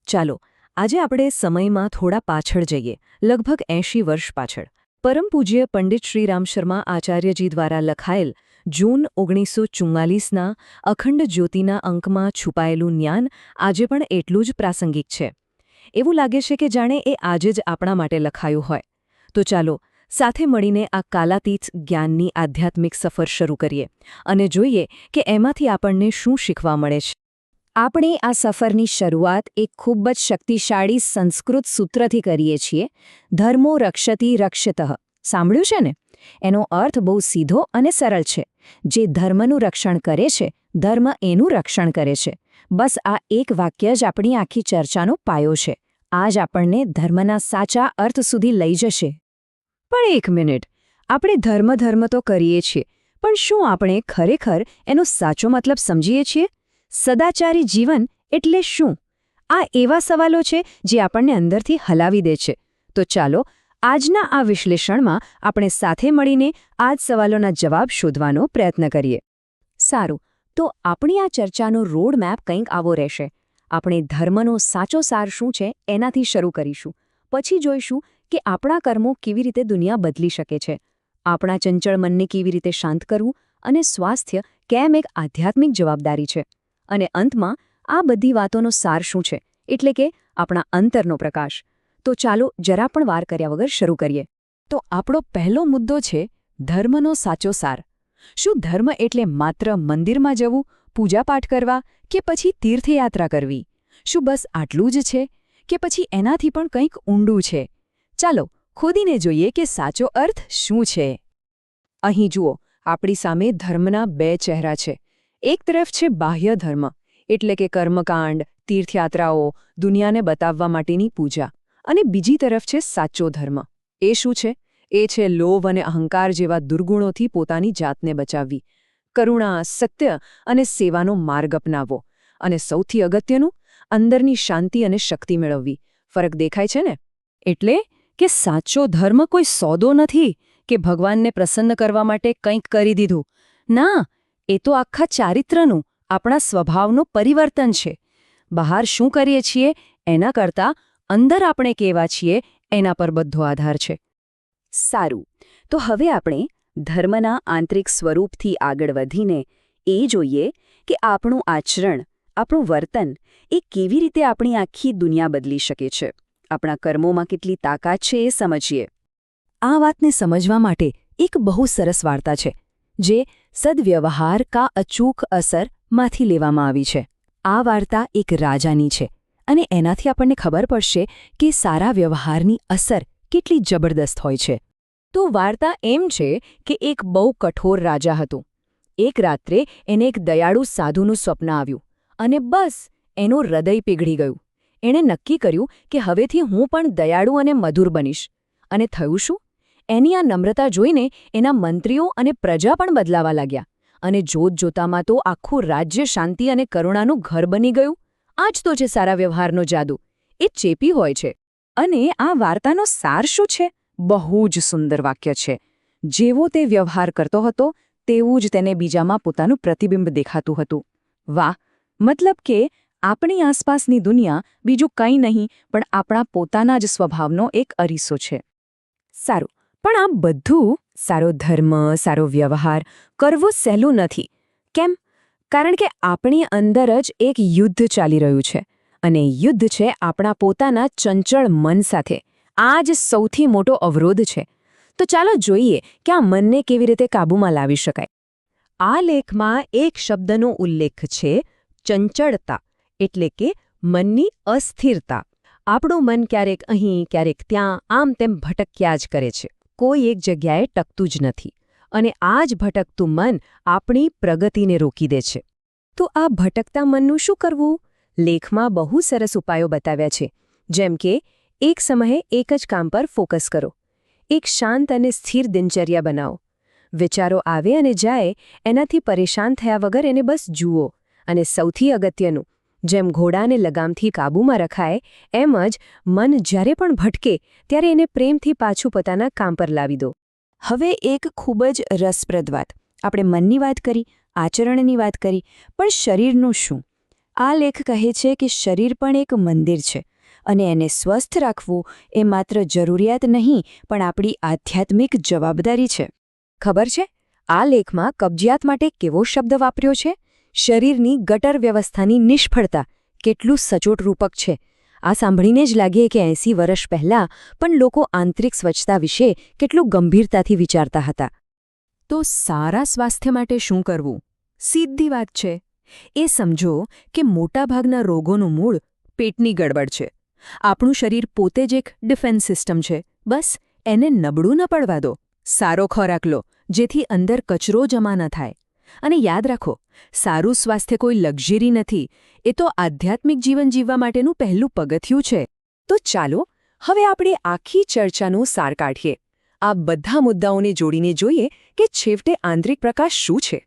ચાલો આજે આપણે સમયમાં થોડા પાછળ જઈએ, લગભગ 80 વર્ષ પાછળ. પરમ પૂજ્ય પંડિત શ્રીરામ શર્મા આચાર્યજી દ્વારા લખાયેલ જૂન 1944ના અખંડ જ્યોતિના અંકમાં છુપાયેલું જ્ઞાન આજે પણ એટલું જ પ્રાસંગિક છે. એવું લાગે છે કે જાણે એ આજે જ આપણા માટે લખાયું હોય. તો ચાલો સાથે મળીને આ કાલાતીત જ્ઞાનની આધ્યાત્મિક સફર શરૂ કરીએ અને જોઈએ કે એમાંથી આપણને શું શીખવા મળે છે. આપણે આ સફરની શરૂઆત એક ખૂબ જ શક્તિશાળી સંસ્કૃત સૂત્રથી કરીએ છીએ, ધર્મો રક્ષતિ રક્ષતઃ. સાંભળ્યું છે ને? એનો અર્થ બહુ સીધો અને સરળ છે. જે ધર્મનું રક્ષણ કરે છે, ધર્મ એનું રક્ષણ કરે છે. બસ આ એક વાક્ય જ આપણી આખી ચર્ચાનો પાયો છે. આ જ આપણને ધર્મના સાચા અર્થ સુધી લઈ જશે. પણ એક મિનિટ, આપણે ધર્મ તો કરીએ છીએ, પણ શું આપણે ખરેખર એનો સાચો મતલબ સમજીએ છીએ? સદાચારી જીવન એટલે શું? આ એવા સવાલો છે જે આપણને અંદરથી હલાવી દે છે. તો ચાલો આજના આ વિશ્લેષણમાં આપણે સાથે મળીને આ જ સવાલોના જવાબ શોધવાનો પ્રયત્ન કરીએ. સારું, તો આપણી આ ચર્ચાનો રોડ મેપ કંઈક આવો રહેશે. આપણે ધર્મનો સાચો સાર શું છે એનાથી શરૂ કરીશું. પછી જોઈશું કે આપણા કર્મો કેવી રીતે દુનિયા બદલી શકે છે, આપણા ચંચળ મનને કેવી રીતે શાંત કરવું અને સ્વાસ્થ્ય કેમ એક આધ્યાત્મિક જવાબદારી છે. અને અંતમાં આ બધી વાતોનો સાર શું છે, એટલે કે આપણા અંતરનો પ્રકાશ. તો ચાલો જરા પણ વાર કર્યા વગર શરૂ કરીએ. તો આપણો પહેલો મુદ્દો છે ધર્મનો સાચો સાર. શું ધર્મ એટલે માત્ર મંદિરમાં જવું, પૂજાપાઠ કરવા કે પછી તીર્થયાત્રા કરવી? શું બસ આટલું જ છે કે પછી એનાથી પણ કંઈક ઊંડું છે? ચાલો ખોદીને જોઈએ કે સાચો અર્થ શું છે. અહીં જુઓ, આપણી સામે ધર્મના બે ચહેરા છે. એક તરફ છે બાહ્ય ધર્મ, એટલે કે કર્મકાંડ, તીર્થયાત્રાઓ, દુનિયાને બતાવવા માટેની પૂજા. અને બીજી તરફ છે સાચો ધર્મ. એ શું છે? એ છે લોભ અને અહંકાર જેવા દુર્ગુણોથી પોતાની જાતને બચાવવી, કરુણા, સત્ય અને સેવાનો માર્ગ અપનાવવો. અને સૌથી અગત્યનું, અંદરની શાંતિ અને શક્તિ મેળવવી. ફરક દેખાય છે ને? એટલે કે સાચો ધર્મ કોઈ સોદો નથી કે ભગવાનને પ્રસન્ન કરવા માટે કંઈક કરી દીધું. ના, એ તો આખા ચારિત્રનું, આપણા સ્વભાવનું પરિવર્તન છે. બહાર શું કરીએ છીએ એના કરતાં અંદર આપણે કેવા છીએ એના પર બધો આધાર છે. સારું, તો હવે આપણે ધર્મના આંતરિક સ્વરૂપથી આગળ વધીને એ જોઈએ કે આપણું આચરણ, આપણું વર્તન એ કેવી રીતે આપણી આખી દુનિયા બદલી શકે છે. આપણા કર્મોમાં કેટલી તાકાત છે એ સમજીએ. આ વાતને સમજવા માટે એક બહુ સરસ વાર્તા છે, જે સદવ્યવહાર કા અચૂક અસર માંથી લેવામાં આવી છે. આ વાર્તા એક રાજાની છે અને એનાથી આપણને ખબર પડશે કે સારા વ્યવહારની અસર કેટલી જબરદસ્ત હોય છે. તો વાર્તા એમ છે કે એક બહુ કઠોર રાજા હતું. એક રાત્રે એને એક દયાળુ સાધુનું સ્વપ્ન આવ્યું અને બસ એનું હૃદય પીગળી ગયું. એણે નક્કી કર્યું કે હવેથી હું પણ દયાળુ અને મધુર બનીશ. અને થયું શું? એની આ નમ્રતા જોઈને એના મંત્રીઓ અને પ્રજા પણ બદલાવા લાગ્યા અને જોતજોતામાં તો આખું રાજ્ય શાંતિ અને કરુણાનું ઘર બની ગયું. આ જ તો છે સારા વ્યવહારનો જાદુ. એ ચેપી હોય છે. અને આ વાર્તાનો સાર શું છે? બહુ જ સુંદર વાક્ય છે. જેવો તે વ્યવહાર કરતો હતો તેવું જ તેને બીજામાં પોતાનું પ્રતિબિંબ દેખાતું હતું. વાહ! મતલબ કે આપણી આસપાસની દુનિયા બીજું કંઈ નહીં પણ આપણા પોતાના જ સ્વભાવનો એક અરીસો છે. સારું, પણ આ બધું, સારો ધર્મ, સારો વ્યવહાર કરવું સહેલું નથી. કેમ? કારણ કે આપણી અંદર જ એક યુદ્ધ ચાલી રહ્યું છે. અને યુદ્ધ છે આપણા પોતાના ચંચળ મન સાથે. આ જ સૌથી મોટો અવરોધ છે. તો ચાલો જોઈએ કે આ મનને કેવી રીતે કાબૂમાં લાવી શકાય. આ લેખમાં એક શબ્દનો ઉલ્લેખ છે, ચંચળતા, એટલે કે મનની અસ્થિરતા. આપણું મન ક્યારેક અહીં, ક્યારેક ત્યાં, આમ તેમ ભટક્યા જ કરે છે. કોઈ એક જગ્યાએ ટકતું જ નથી. અને આ જ ભટકતું મન આપણી પ્રગતિને રોકી દે છે. તો આ ભટકતા મનનું શું કરવું? લેખમાં બહુ સરસ ઉપાયો બતાવ્યા છે. જેમ કે એક સમયે એક જ કામ પર ફોકસ કરો. એક શાંત અને સ્થિર દિનચર્યા બનાવો. વિચારો આવે અને જાય એનાથી પરેશાન થયા વગર એને બસ જુઓ. અને સૌથી અગત્યનું, જેમ ઘોડાને લગામથી કાબૂમાં રખાય એમ જ મન જ્યારે પણ ભટકે ત્યારે એને પ્રેમથી પાછું પોતાના કામ પર લાવી દો. હવે એક ખૂબ જ રસપ્રદ વાત. આપણે મનની વાત કરી, આચરણની વાત કરી, પણ શરીરનું શું? આ લેખ કહે છે કે શરીર પણ એક મંદિર છે અને એને સ્વસ્થ રાખવું એ માત્ર જરૂરિયાત નહીં પણ આપણી આધ્યાત્મિક જવાબદારી છે. ખબર છે આ લેખમાં કબજિયાત માટે કેવો શબ્દ વાપર્યો છે? શરીરની ગટર વ્યવસ્થાની નિષ્ફળતા. કેટલું સચોટ રૂપક છે. આ સાંભળીને જ લાગે કે 80 વર્ષ પહેલાં પણ લોકો આંતરિક સ્વચ્છતા વિશે કેટલું ગંભીરતાથી વિચારતા હતા. તો સારા સ્વાસ્થ્ય માટે શું કરવું? સીધી વાત છે. એ સમજો કે મોટાભાગના રોગોનું મૂળ પેટની ગડબડ છે. આપણું શરીર પોતે જ એક ડિફેન્સ સિસ્ટમ છે. બસ એને નબળું ન પડવા દો. સારો ખોરાક લો જેથી અંદર કચરો જમા ન થાય. અને યાદ રાખો, સારું સ્વાસ્થ્ય કોઈ લક્ઝરી નથી, એ તો આધ્યાત્મિક જીવન જીવવા માટેનું પહેલું પગથિયું છે. તો ચાલો હવે આપણે આખી ચર્ચાનો સાર કાઢીએ. આ બધા મુદ્દાઓને જોડીને જોઈએ કે છેવટે આંતરિક પ્રકાશ શું છે.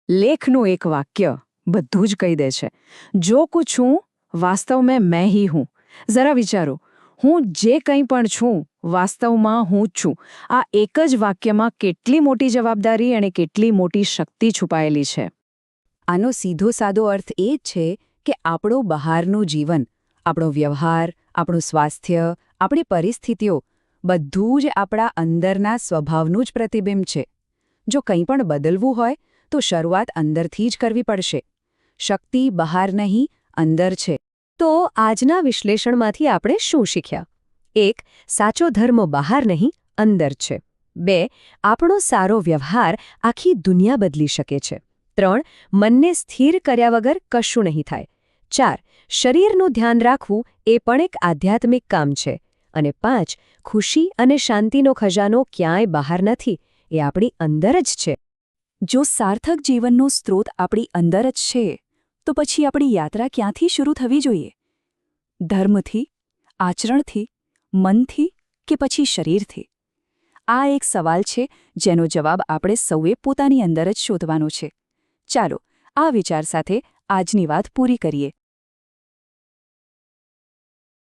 લેખનું એક વાક્ય બધું જ કહી દે છે. જો કુછ હું વાસ્તવ મેં હી હું. જરા વિચારો, હું જે કંઈ પણ છું વાસ્તવમાં હું જ છું. આ એક જ વાક્યમાં કેટલી મોટી જવાબદારી અને કેટલી મોટી શક્તિ છુપાયેલી છે. આનો સીધો સાદો અર્થ એ જ છે કે આપણું બહારનું જીવન, આપણો વ્યવહાર, આપણું સ્વાસ્થ્ય, આપણી પરિસ્થિતિઓ બધું જ આપણા અંદરના સ્વભાવનું જ પ્રતિબિંબ છે. જો કંઈ પણ બદલવું હોય તો શરૂઆત અંદરથી જ કરવી પડશે. શક્તિ બહાર નહીં, અંદર છે. તો આજના વિશ્લેષણમાંથી આપણે શું શીખ્યા? 1. સાચો ધર્મ બહાર નહીં, અંદર છે. 2. આપણો સારો વ્યવહાર આખી દુનિયા બદલી શકે છે. 3. મનને સ્થિર કર્યા વગર કશું નહીં થાય. 4. શરીરનું ધ્યાન રાખવું એ પણ એક આધ્યાત્મિક કામ છે. અને 5. ખુશી અને શાંતિનો ખજાનો ક્યાંય બહાર નથી, એ આપણી અંદર જ છે. જો સાર્થક જીવનનો સ્ત્રોત આપણી અંદર જ છે, તો પછી આપણી યાત્રા ક્યાંથી શરૂ થવી જોઈએ? ધર્મથી, આચરણથી, મનથી કે પછી શરીરથી? આ એક સવાલ છે જેનો જવાબ આપણે સૌએ પોતાની અંદર જ શોધવાનો છે. ચાલો આ વિચાર સાથે આજની વાત પૂરી કરીએ.